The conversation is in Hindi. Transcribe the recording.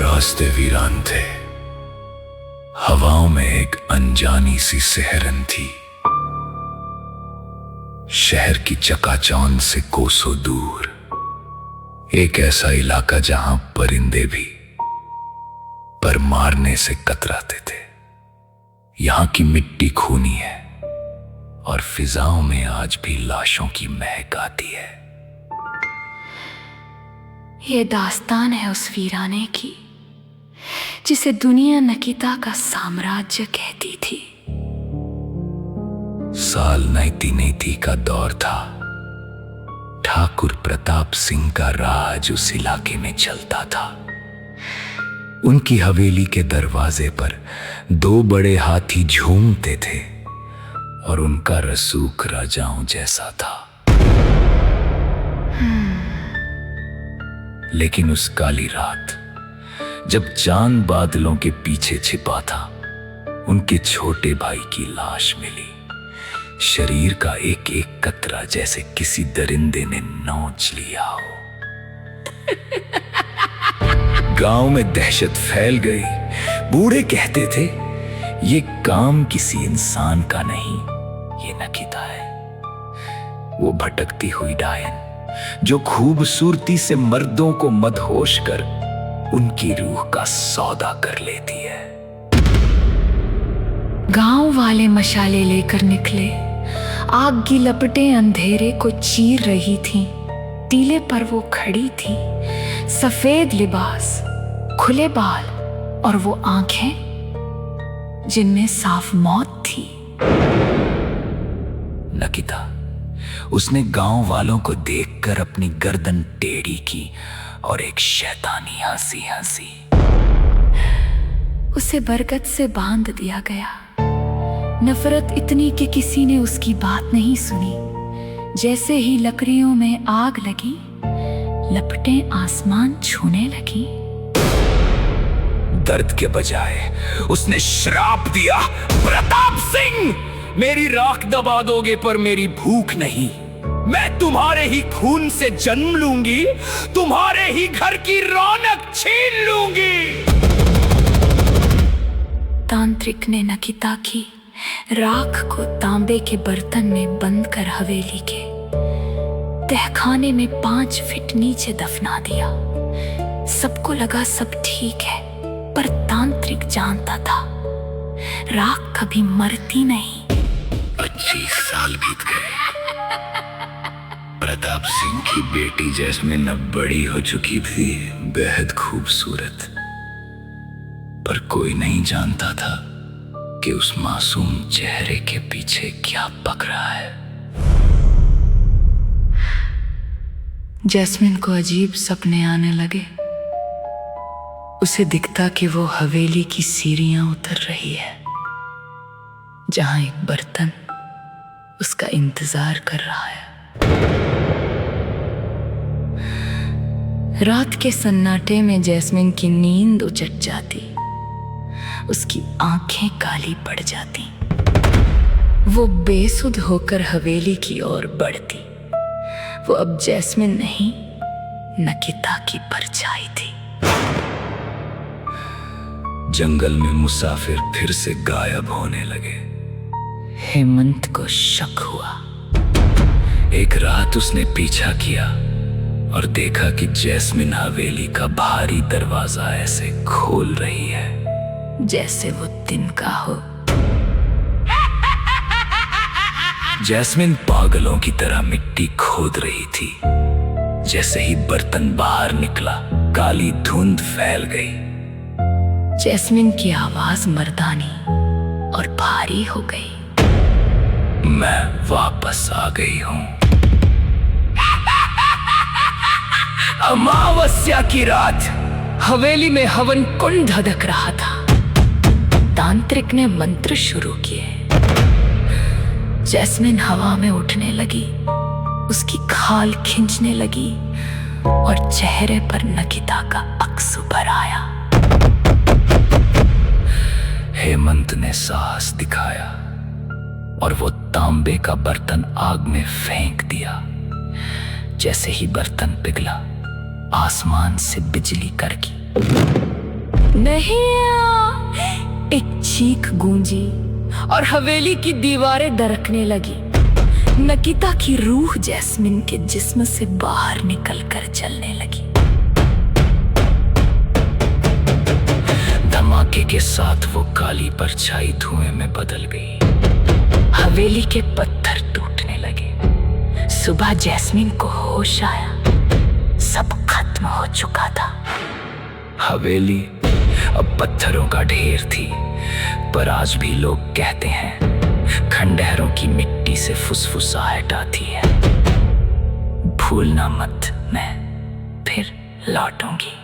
रास्ते वीरान थे, हवाओं में एक अनजानी सी सिहरन थी। शहर की चकाचौंध से कोसों दूर एक ऐसा इलाका जहां परिंदे भी पर मारने से कतराते थे। यहां की मिट्टी खूनी है और फिजाओं में आज भी लाशों की महक आती है। ये दास्तान है उस वीराने की जिसे दुनिया नकिता का साम्राज्य कहती थी। साल 1980 का दौर था। ठाकुर प्रताप सिंह का राज उस इलाके में चलता था। उनकी हवेली के दरवाजे पर 2 बड़े हाथी झूमते थे और उनका रसूख राजाओं जैसा था। लेकिन उस काली रात जब चांद बादलों के पीछे छिपा था, उनके छोटे भाई की लाश मिली। शरीर का एक एक कतरा जैसे किसी दरिंदे ने नोच लिया हो। गांव में दहशत फैल गई। बूढ़े कहते थे ये काम किसी इंसान का नहीं, ये नकिता है, वो भटकती हुई डायन जो खूबसूरती से मर्दों को मदहोश कर उनकी रूह का सौदा कर लेती है। गांव वाले मशाले लेकर निकले। आग की लपटें अंधेरे को चीर रही थीं। टीले पर वो खड़ी थी, सफेद लिबास, खुले बाल और वो आंखें जिनमें साफ मौत थी। नकिता, उसने गांव वालों को देखकर अपनी गर्दन टेढ़ी की और एक शैतानी हंसी हंसी। उसे बरगद से बांध दिया गया। नफरत इतनी कि किसी ने उसकी बात नहीं सुनी। जैसे ही लकड़ियों में आग लगी, लपटें आसमान छूने लगी। दर्द के बजाय उसने श्राप दिया, प्रताप सिंह, मेरी राख दबा दोगे पर मेरी भूख नहीं। मैं तुम्हारे ही खून से जन्म लूंगी, तुम्हारे ही घर की रौनक छीन लूंगी। तांत्रिक ने नकिता की राख को तांबे के बर्तन में बंद कर हवेली के तहखाने में 5 फीट नीचे दफना दिया। सबको लगा सब ठीक है, पर तांत्रिक जानता था राख कभी मरती नहीं। 25 साल बीत गए। प्रताप सिंह की बेटी जैस्मिन अब बड़ी हो चुकी थी, बेहद खूबसूरत, पर कोई नहीं जानता था कि उस मासूम चेहरे के पीछे क्या पक रहा है। जैस्मिन को अजीब सपने आने लगे। उसे दिखता कि वो हवेली की सीढ़ियां उतर रही है, जहां एक बर्तन उसका इंतजार कर रहा है। रात के सन्नाटे में जैस्मिन की नींद उचट जाती, उसकी आंखें काली पड़ जाती। वो बेसुध होकर हवेली की ओर बढ़ती। वो अब जैस्मिन नहीं, नकिता की परछाई थी। जंगल में मुसाफिर फिर से गायब होने लगे। हेमंत को शक हुआ। एक रात उसने पीछा किया और देखा कि जैस्मिन हवेली का भारी दरवाजा ऐसे खोल रही है जैसे वो तिनका हो। जैस्मिन पागलों की तरह मिट्टी खोद रही थी। जैसे ही बर्तन बाहर निकला, काली धुंध फैल गई। जैस्मिन की आवाज मर्दानी और भारी हो गई। मैं वापस आ गई हूं। अमावस्या की रात हवेली में हवन कुंड धधक रहा था। तांत्रिक ने मंत्र शुरू किए। जैस्मिन हवा में उठने लगी, उसकी खाल खींचने लगी और चेहरे पर नकिता का अक्स उभर आया। हेमंत ने साहस दिखाया और वो तांबे का बर्तन आग में फेंक दिया। जैसे ही बर्तन पिघला, आसमान से बिजली कड़की। नहीं, एक चीख गूंजी और हवेली की दीवारें दरकने लगी। नकिता की रूह जैस्मिन के जिस्म से बाहर निकलकर जलने लगी। धमाके के साथ वो काली परछाई धुएं में बदल गई। हवेली के पत्थर टूटने लगे। सुबह जैस्मिन को होश आया, सब खत्म हो चुका था। हवेली अब पत्थरों का ढेर थी, पर आज भी लोग कहते हैं खंडहरों की मिट्टी से फुसफुसाहट आती है। भूलना मत, मैं फिर लौटूंगी।